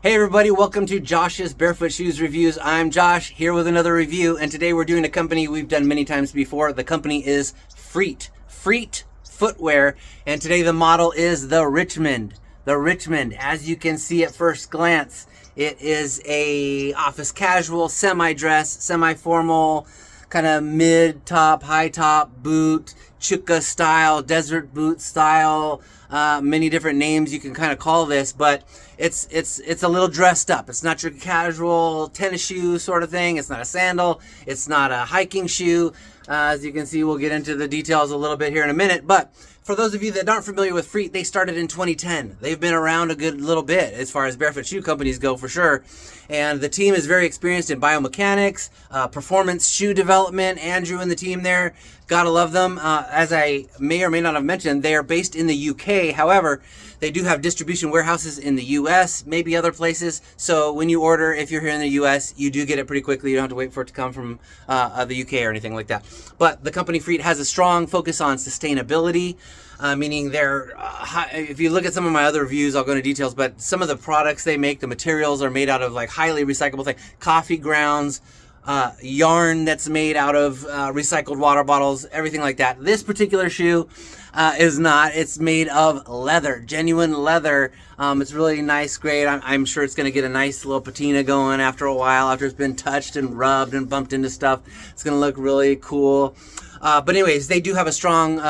Hey everybody, welcome to Josh's Barefoot Shoes Reviews. I'm Josh, here with another review, and today we're doing a company we've done many times before. The company is Freet Footwear, and today the model is the Richmond. The Richmond, as you can see at first glance, it is a office casual, semi-dress, semi-formal, kind of mid-top, high-top boot, Chukka style, desert boot style, many different names you can kind of call this, but it's a little dressed up. It's not your casual tennis shoe sort of thing. It's not a sandal. It's not a hiking shoe. As you can see, we'll get into the details a little bit here in a minute, but for those of you that aren't familiar with Freet, they started in 2010. They've been around a good little bit as far as barefoot shoe companies go, for sure. And the team is very experienced in biomechanics, performance shoe development. Andrew and the team there, gotta love them. As I may or may not have mentioned, they are based in the UK. However, they do have distribution warehouses in the US, maybe other places. So when you order, if you're here in the US, you do get it pretty quickly. You don't have to wait for it to come from the UK or anything like that. But the company Freet has a strong focus on sustainability. Meaning they're, if you look at some of my other reviews, I'll go into details, but some of the products they make, the materials are made out of like highly recyclable things, coffee grounds, yarn that's made out of recycled water bottles, everything like that. This particular shoe is not. It's made of leather, genuine leather. It's really nice grade. I'm sure it's going to get a nice little patina going after a while, after it's been touched and rubbed and bumped into stuff. It's going to look really cool. But anyways, they do have a strong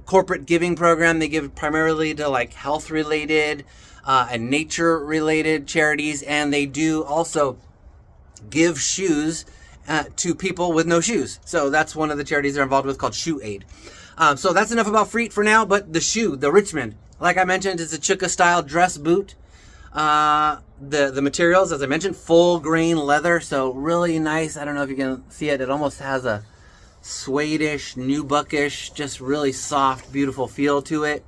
corporate giving program. They give primarily to like health related and nature related charities, and they do also give shoes to people with no shoes. So that's one of the charities they're involved with, called Shoe Aid. So that's enough about Freet for now, but the shoe, the Richmond, like I mentioned, it's a Chukka style dress boot. The materials, as I mentioned, full grain leather, so really nice. I don't know if you can see it. It almost has a suede-ish, nubuckish, just really soft, beautiful feel to it.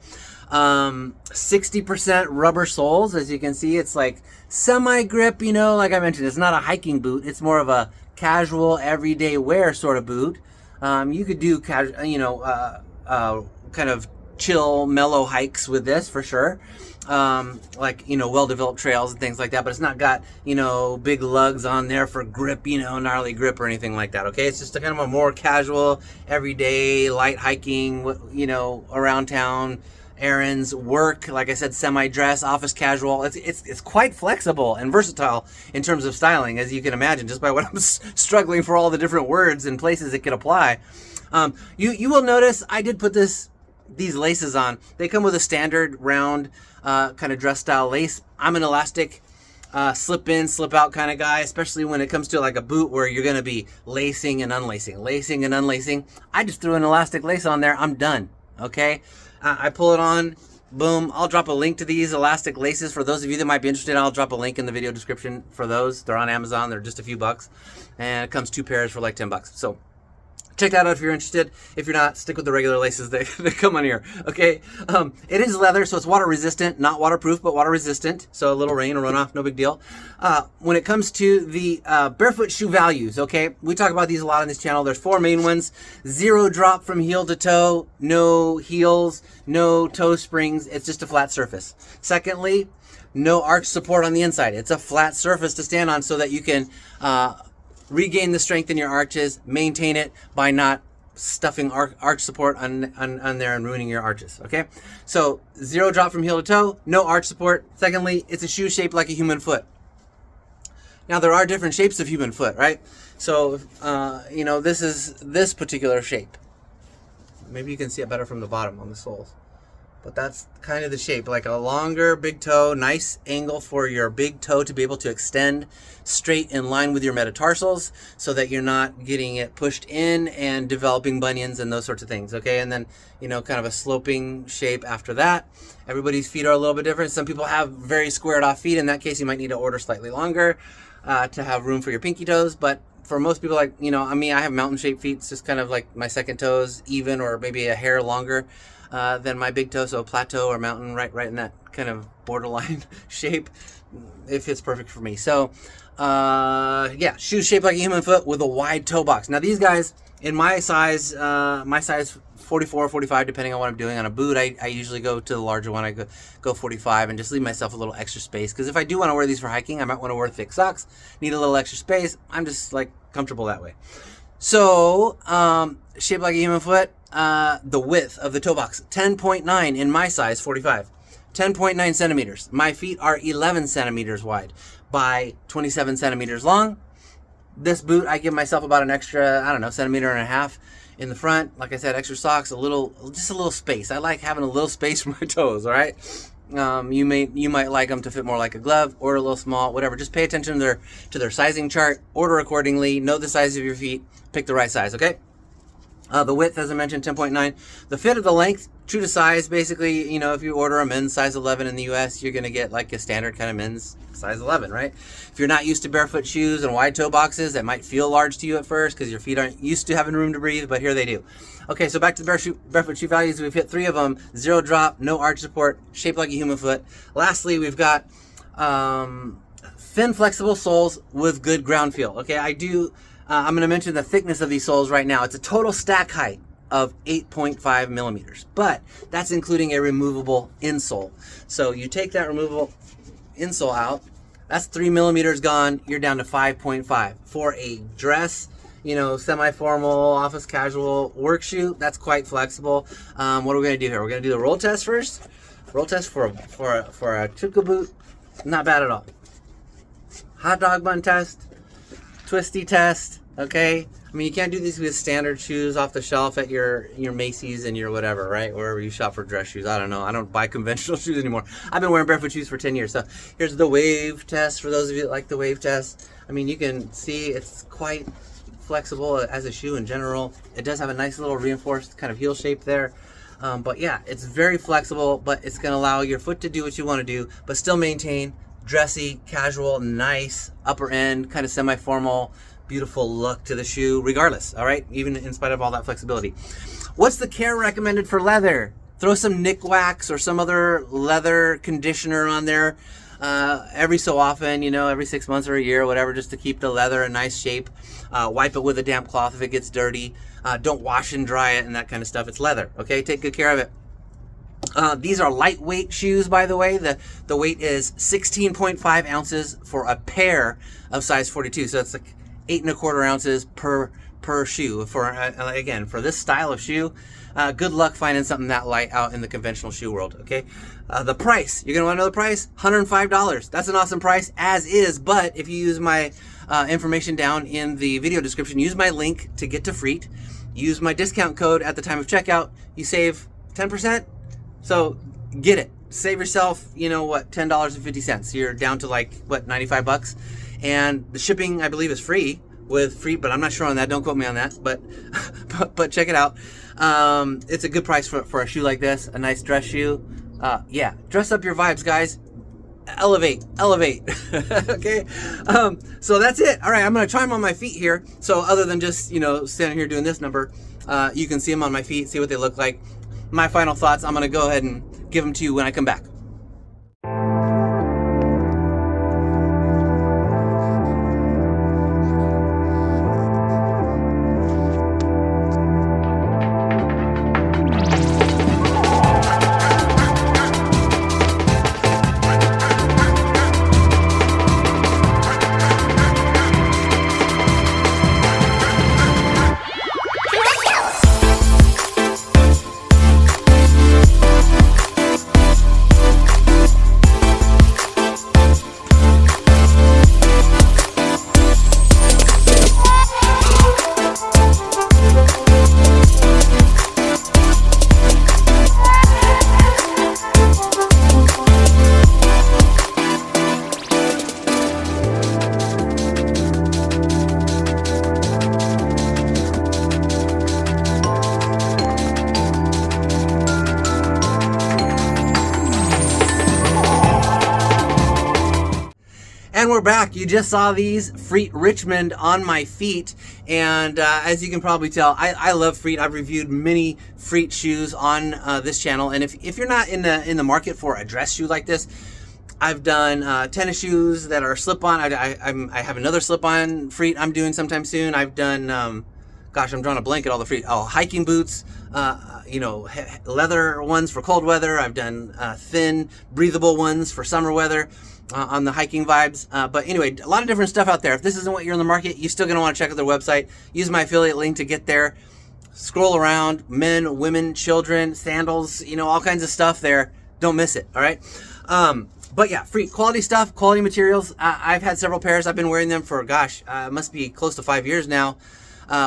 60% rubber soles, as you can see. It's like semi-grip, you know, like I mentioned, it's not a hiking boot. It's more of a casual, everyday wear sort of boot. You could do casual, you know, kind of chill, mellow hikes with this for sure. Like, you know, well-developed trails and things like that, but it's not got, you know, big lugs on there for grip, you know, gnarly grip or anything like that, okay? It's just a kind of a more casual, everyday, light hiking, you know, around town, errands, work, like I said, semi-dress, office casual. It's quite flexible and versatile in terms of styling, as you can imagine, just by what I'm struggling for all the different words and places it could apply. You will notice I did put these laces on. They come with a standard round kind of dress style lace. I'm an elastic slip in, slip out kind of guy, especially when it comes to like a boot where you're going to be lacing and unlacing. I just threw an elastic lace on there. I'm done. Okay. I pull it on. Boom. I'll drop a link to these elastic laces for those of you that might be interested. I'll drop a link in the video description for those. They're on Amazon. They're just a few bucks, and it comes 2 pairs for like $10. So check that out if you're interested. If you're not, stick with the regular laces that come on here. Okay. It is leather, so it's water resistant, not waterproof, but water resistant. So a little rain or runoff, no big deal. When it comes to the barefoot shoe values, okay, we talk about these a lot on this channel. There's 4 main ones. 0 drop from heel to toe, no heels, no toe springs. It's just a flat surface. Secondly, no arch support on the inside. It's a flat surface to stand on so that you can regain the strength in your arches, maintain it by not stuffing arch support on there and ruining your arches, okay? So 0 drop from heel to toe, no arch support. Secondly, it's a shoe shaped like a human foot. Now there are different shapes of human foot, right? So, you know, this is this particular shape. Maybe you can see it better from the bottom on the soles. But that's kind of the shape, like a longer big toe, nice angle for your big toe to be able to extend straight in line with your metatarsals so that you're not getting it pushed in and developing bunions and those sorts of things, okay? And then, you know, kind of a sloping shape after that. Everybody's feet are a little bit different. Some people have very squared off feet. In that case, you might need to order slightly longer to have room for your pinky toes. But for most people, like, you know, I mean, I have mountain shaped feet. It's just kind of like my second toes even, or maybe a hair longer than my big toe, so a plateau or mountain, right in that kind of borderline shape. It fits perfect for me. So yeah, shoes shaped like a human foot with a wide toe box. Now these guys in my size 44, 45, depending on what I'm doing. On a boot, I usually go to the larger one. I go 45 and just leave myself a little extra space. Because if I do want to wear these for hiking, I might want to wear thick socks. Need a little extra space. I'm just like comfortable that way. So, shaped like a human foot. The width of the toe box, 10.9 in my size, 45. 10.9 centimeters. My feet are 11 centimeters wide by 27 centimeters long. This boot, I give myself about an extra, I don't know, centimeter and a half in the front. Like I said, extra socks, just a little space. I like having a little space for my toes, all right? You might like them to fit more like a glove or a little small, whatever. Just pay attention to their sizing chart, order accordingly, know the size of your feet, pick the right size, okay? The width, as I mentioned, 10.9. The fit of the length, true to size, basically, you know, if you order a men's size 11 in the US, you're going to get like a standard kind of men's size 11, right? If you're not used to barefoot shoes and wide toe boxes, that might feel large to you at first because your feet aren't used to having room to breathe, but here they do. Okay, so back to the barefoot shoe values. We've hit 3 of them. 0 drop, no arch support, shaped like a human foot. Lastly, we've got thin, flexible soles with good ground feel. Okay, I'm going to mention the thickness of these soles right now. It's a total stack height of 8.5 millimeters, but that's including a removable insole. So you take that removable insole out, that's 3 millimeters gone, you're down to 5.5. For a dress, you know, semi-formal, office casual work shoe, that's quite flexible. What are we going to do here? We're going to do the roll test first. Roll test for a Chukka boot, not bad at all. Hot dog bun test. Twisty test, okay? I mean, you can't do these with standard shoes off the shelf at your Macy's and your whatever, right? Wherever you shop for dress shoes. I don't know. I don't buy conventional shoes anymore. I've been wearing barefoot shoes for 10 years. So here's the wave test for those of you that like the wave test. I mean, you can see it's quite flexible as a shoe in general. It does have a nice little reinforced kind of heel shape there. But yeah, it's very flexible, but it's going to allow your foot to do what you want to do, but still maintain dressy, casual, nice, upper end, kind of semi-formal, beautiful look to the shoe, regardless, all right? Even in spite of all that flexibility. What's the care recommended for leather? Throw some Nick Wax or some other leather conditioner on there every so often, you know, every 6 months or a year or whatever, just to keep the leather in nice shape. Wipe it with a damp cloth if it gets dirty. Don't wash and dry it and that kind of stuff. It's leather, okay? Take good care of it. These are lightweight shoes, by the way. The weight is 16.5 ounces for a pair of size 42. So it's like 8.25 ounces per shoe. For again, for this style of shoe, good luck finding something that light out in the conventional shoe world, okay? The price, you're gonna want to know the price, $105. That's an awesome price as is, but if you use my information down in the video description, use my link to get to Freet, use my discount code at the time of checkout, you save 10%. So get it. Save yourself, you know what, $10.50. You're down to like, what, 95 bucks? And the shipping, I believe, is free with Freet, but I'm not sure on that. Don't quote me on that, but check it out. It's a good price for a shoe like this, a nice dress shoe. Yeah, dress up your vibes, guys. Elevate. Okay. So that's it. All right, I'm going to try them on my feet here. So other than just, you know, standing here doing this number, you can see them on my feet, see what they look like. My final thoughts, I'm going to go ahead and give them to you when I come back. And we're back. You just saw these Freet Richmond on my feet, and as you can probably tell, I love Freet. I've reviewed many Freet shoes on this channel, and if you're not in the market for a dress shoe like this, I've done tennis shoes that are slip-on. I have another slip-on Freet I'm doing sometime soon. I've done gosh, I'm drawing a blank at all the Freet. Oh, hiking boots, you know, leather ones for cold weather. I've done thin, breathable ones for summer weather on the hiking vibes. But anyway, a lot of different stuff out there. If this isn't what you're in the market, you're still going to want to check out their website. Use my affiliate link to get there. Scroll around, men, women, children, sandals, you know, all kinds of stuff there. Don't miss it, all right? But yeah, Freet, quality stuff, quality materials. I've had several pairs. I've been wearing them for, gosh, must be close to 5 years now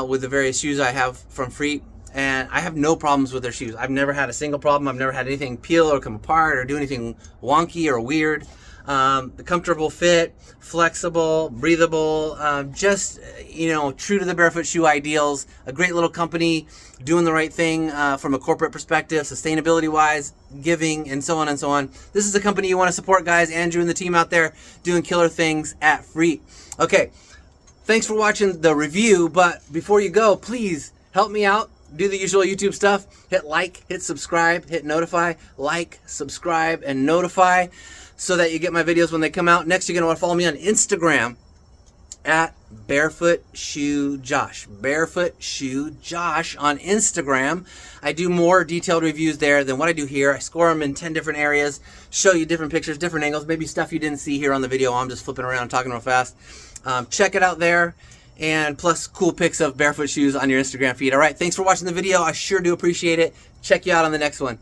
with the various shoes I have from Freet. And I have no problems with their shoes. I've never had a single problem. I've never had anything peel or come apart or do anything wonky or weird. The comfortable fit, flexible, breathable, just, you know, true to the barefoot shoe ideals. A great little company doing the right thing from a corporate perspective, sustainability wise, giving, and so on and so on. This is a company you want to support, guys. Andrew and the team out there doing killer things at Freet. Okay, thanks for watching the review, but before you go, please help me out. Do the usual YouTube stuff. Hit like, hit subscribe, hit notify, like, subscribe, and notify so that you get my videos when they come out. Next, you're going to want to follow me on Instagram at Barefoot Shoe Josh. Barefoot Shoe Josh on Instagram. I do more detailed reviews there than what I do here. I score them in 10 different areas, show you different pictures, different angles, maybe stuff you didn't see here on the video. I'm just flipping around, talking real fast. Check it out there. And plus cool pics of barefoot shoes on your Instagram feed. All right, thanks for watching the video. I sure do appreciate it. Check you out on the next one.